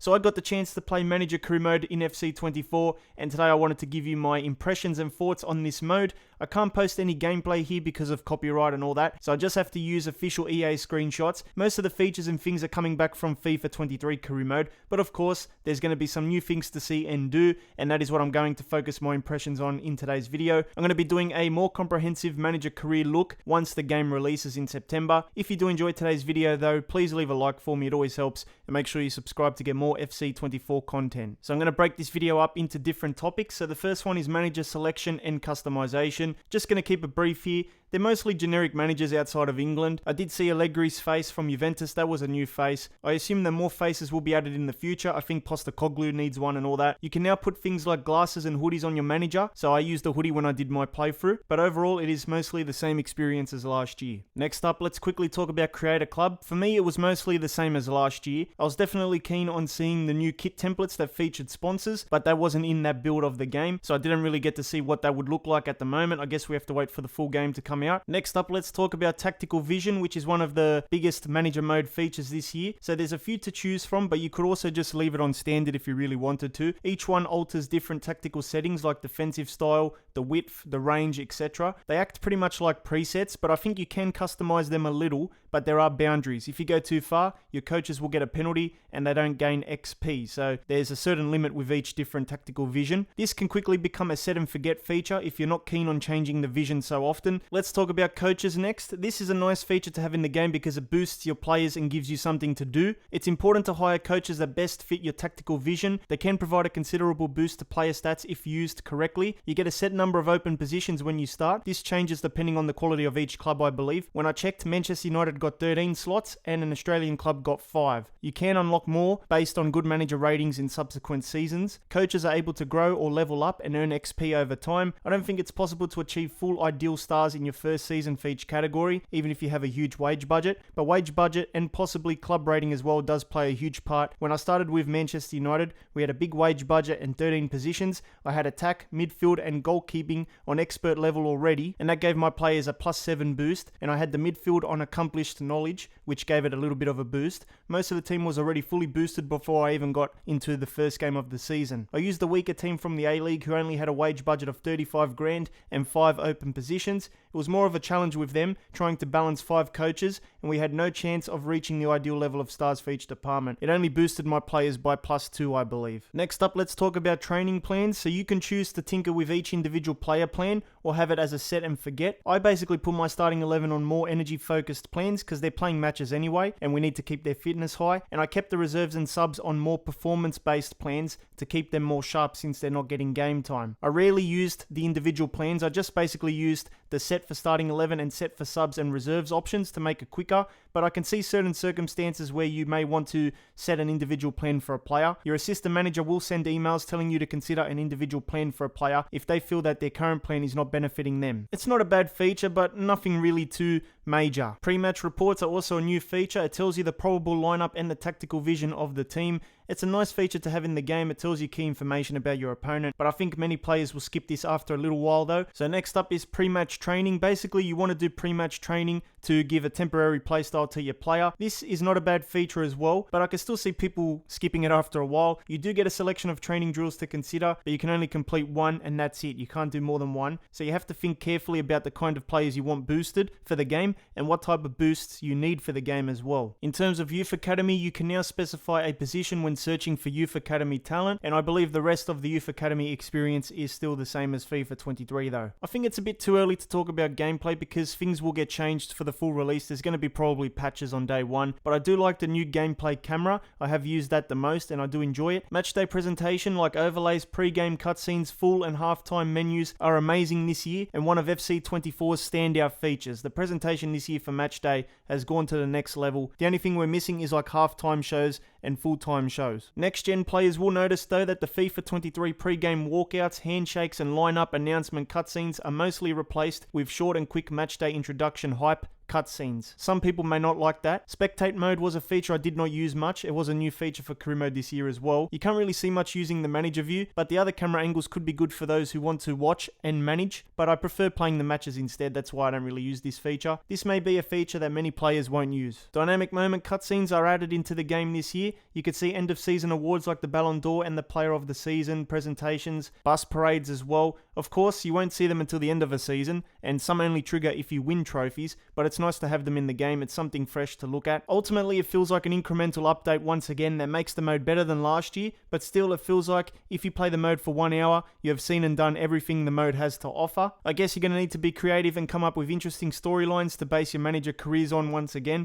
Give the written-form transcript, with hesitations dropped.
So I got the chance to play Manager Career Mode in FC24, and today I wanted to give you my impressions and thoughts on this mode. I can't post any gameplay here because of copyright and all that, so I just have to use official EA screenshots. Most of the features and things are coming back from FIFA 23 Career Mode, but of course, there's going to be some new things to see and do, and that is what I'm going to focus my impressions on in today's video. I'm going to be doing a more comprehensive Manager Career look once the game releases in September. If you do enjoy today's video though, please leave a like for me, it always helps, and make sure you subscribe to get more FC24 content. So I'm going to break this video up into different topics. So the first one is manager selection and customization. Just going to keep it brief here. They're mostly generic managers outside of England. I did see Allegri's face from Juventus, that was a new face. I assume that more faces will be added in the future. I think Postecoglou needs one and all that. You can now put things like glasses and hoodies on your manager, so I used a hoodie when I did my playthrough, but overall it is mostly the same experience as last year. Next up, let's quickly talk about Create a Club. For me, it was mostly the same as last year. I was definitely keen on seeing the new kit templates that featured sponsors, but that wasn't in that build of the game, so I didn't really get to see what that would look like at the moment. I guess we have to wait for the full game to come out. Next up, let's talk about Tactical Vision, which is one of the biggest manager mode features this year. So there's a few to choose from, but you could also just leave it on standard if you really wanted to. Each one alters different tactical settings like defensive style, the width, the range, etc. They act pretty much like presets, but I think you can customize them a little, but there are boundaries. If you go too far, your coaches will get a penalty and they don't gain XP. So there's a certain limit with each different tactical vision. This can quickly become a set and forget feature if you're not keen on changing the vision so often. Let's talk about coaches next. This is a nice feature to have in the game because it boosts your players and gives you something to do. It's important to hire coaches that best fit your tactical vision. They can provide a considerable boost to player stats if used correctly. You get a set number of open positions when you start. This changes depending on the quality of each club, I believe. When I checked, Manchester United got 13 slots and an Australian club got 5. You can unlock more based on good manager ratings in subsequent seasons. Coaches are able to grow or level up and earn XP over time. I don't think it's possible to achieve full ideal stars in your first season for each category, even if you have a huge wage budget, but wage budget and possibly club rating as well does play a huge part. When I started with Manchester United, we had a big wage budget and 13 positions. I had attack, midfield and goalkeeping on expert level already, and that gave my players a +7 boost, and I had the midfield on accomplished knowledge, which gave it a little bit of a boost. Most of the team was already fully boosted before I even got into the first game of the season. I used the weaker team from the A-League who only had a wage budget of 35 grand and 5 open positions. It was more of a challenge with them, trying to balance 5 coaches, and we had no chance of reaching the ideal level of stars for each department. It only boosted my players by +2, I believe. Next up, let's talk about training plans. So you can choose to tinker with each individual player plan or have it as a set and forget. I basically put my starting 11 on more energy focused plans because they're playing matches anyway and we need to keep their fitness high, and I kept the reserves and subs on more performance based plans to keep them more sharp since they're not getting game time. I rarely used the individual plans. I just basically used the set for starting 11 and set for subs and reserves options to make it quicker, but I can see certain circumstances where you may want to set an individual plan for a player. Your assistant manager will send emails telling you to consider an individual plan for a player if they feel that their current plan is not benefiting them. It's not a bad feature, but nothing really too major. Pre-match reports are also a new feature. It tells you the probable lineup and the tactical vision of the team. It's a nice feature to have in the game. It tells you key information about your opponent, but I think many players will skip this after a little while though. So next up is pre-match training. Basically, you want to do pre-match training to give a temporary playstyle to your player. This is not a bad feature as well, but I can still see people skipping it after a while. You do get a selection of training drills to consider, but you can only complete one and that's it. You can't do more than one. So you have to think carefully about the kind of players you want boosted for the game and what type of boosts you need for the game as well. In terms of Youth Academy, you can now specify a position when searching for Youth Academy talent, and I believe the rest of the Youth Academy experience is still the same as FIFA 23 though. I think it's a bit too early to talk about gameplay because things will get changed for the full release. There's going to be probably patches on day one, but I do like the new gameplay camera. I have used that the most and I do enjoy it. Matchday presentation like overlays, pre-game cutscenes, full and halftime menus are amazing this year and one of FC24's standout features. The presentation this year for Matchday has gone to the next level. The only thing we're missing is like halftime shows and full-time shows. Next gen players will notice though that the FIFA 23 pre-game walkouts, handshakes and lineup announcement cutscenes are mostly replaced with short and quick matchday introduction hype cutscenes. Some people may not like that. Spectate mode was a feature I did not use much. It was a new feature for career mode this year as well. You can't really see much using the manager view, but the other camera angles could be good for those who want to watch and manage, but I prefer playing the matches instead. That's why I don't really use this feature. This may be a feature that many players won't use. Dynamic moment cutscenes are added into the game this year. You could see end of season awards like the Ballon d'Or and the Player of the Season presentations, bus parades as well. Of course, you won't see them until the end of a season, and some only trigger if you win trophies, but it's nice to have them in the game. It's something fresh to look at. Ultimately, it feels like an incremental update once again that makes the mode better than last year, but still it feels like if you play the mode for 1 hour, you have seen and done everything the mode has to offer. I guess you're going to need to be creative and come up with interesting storylines to base your manager careers on once again,